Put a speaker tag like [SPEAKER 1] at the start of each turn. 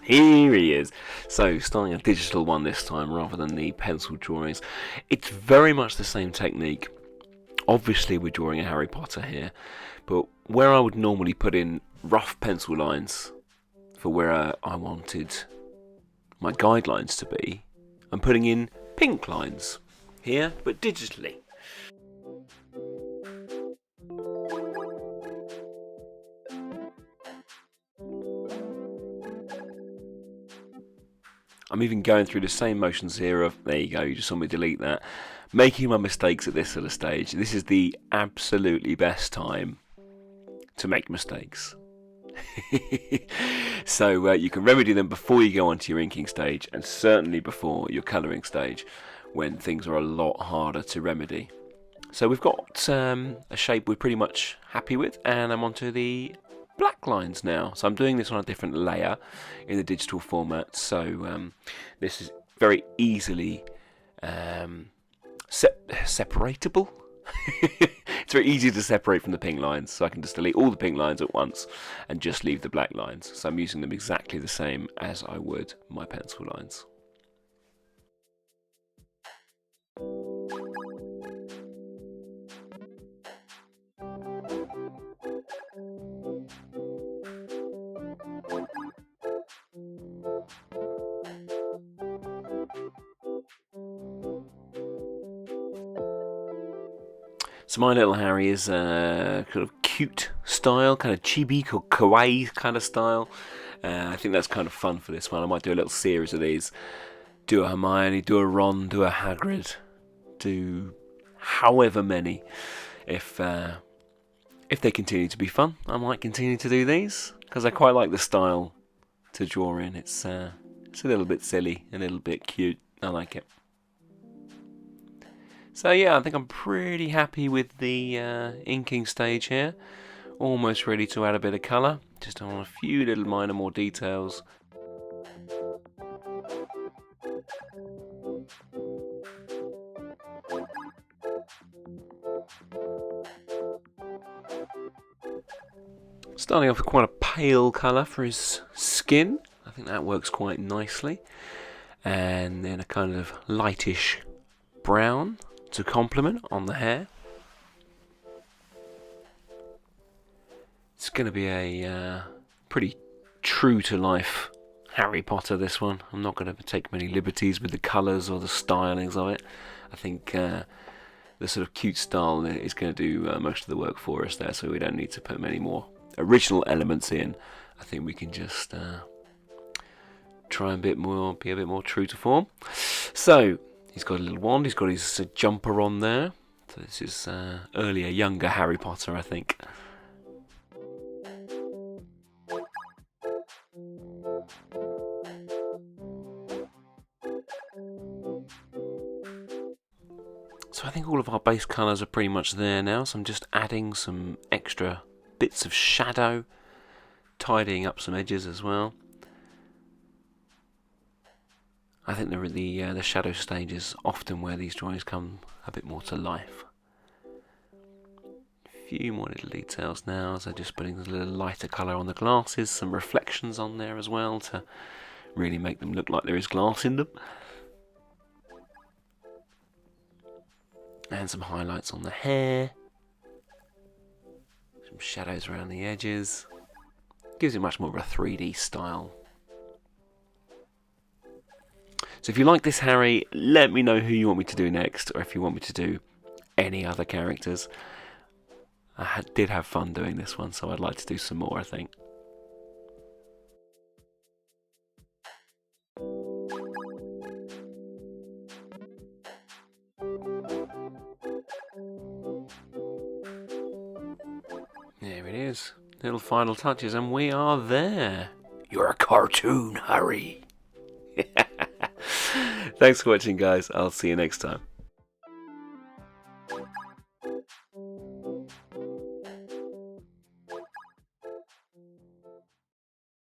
[SPEAKER 1] Here he is. So, starting a digital one this time rather than the pencil drawings. It's very much the same technique. Obviously, we're drawing a Harry Potter here, but where I would normally put in rough pencil lines for where I wanted my guidelines to be, I'm putting in pink lines here, but digitally. I'm even going through the same motions here of, there you go, you just saw me delete that, making my mistakes at this sort of stage. This is the absolutely best time to make mistakes. So you can remedy them before you go onto your inking stage, and certainly before your colouring stage, when things are a lot harder to remedy. So we've got a shape we're pretty much happy with, and I'm onto the black lines now. So I'm doing this on a different layer in the digital format, so this is very easily separatable. It's very easy to separate from the pink lines, so I can just delete all the pink lines at once and just leave the black lines. So I'm using them exactly the same as I would my pencil lines. So my little Harry is kind of cute style, kind of chibi or kawaii kind of style. I think that's kind of fun for this one. I might do a little series of these. Do a Hermione, do a Ron, do a Hagrid, do however many. If they continue to be fun, I might continue to do these, because I quite like the style to draw in. It's a little bit silly, a little bit cute. I like it. So yeah, I think I'm pretty happy with the inking stage here. Almost ready to add a bit of colour, just on a few little minor more details. Starting off with quite a pale colour for his skin. I think that works quite nicely. And then a kind of lightish brown to complement on the hair. It's going to be a pretty true to life Harry Potter, this one. I'm not going to take many liberties with the colours or the stylings of it. I think the sort of cute style is going to do most of the work for us there, so we don't need to put many more original elements in. I think we can just try and be a bit more true to form. So he's got a little wand, he's got his jumper on there. So this is earlier, younger Harry Potter, I think. So I think all of our base colours are pretty much there now, so I'm just adding some extra bits of shadow, tidying up some edges as well. I think the shadow stage is often where these drawings come a bit more to life. A few more little details now, so just putting a little lighter colour on the glasses, some reflections on there as well to really make them look like there is glass in them. And some highlights on the hair, some shadows around the edges. Gives it much more of a 3D style. So if you like this Harry, let me know who you want me to do next, or if you want me to do any other characters. I did have fun doing this one, so I'd like to do some more, I think. There it is. Little final touches, and we are there. You're a cartoon, Harry. Thanks for watching, guys. I'll see you next time.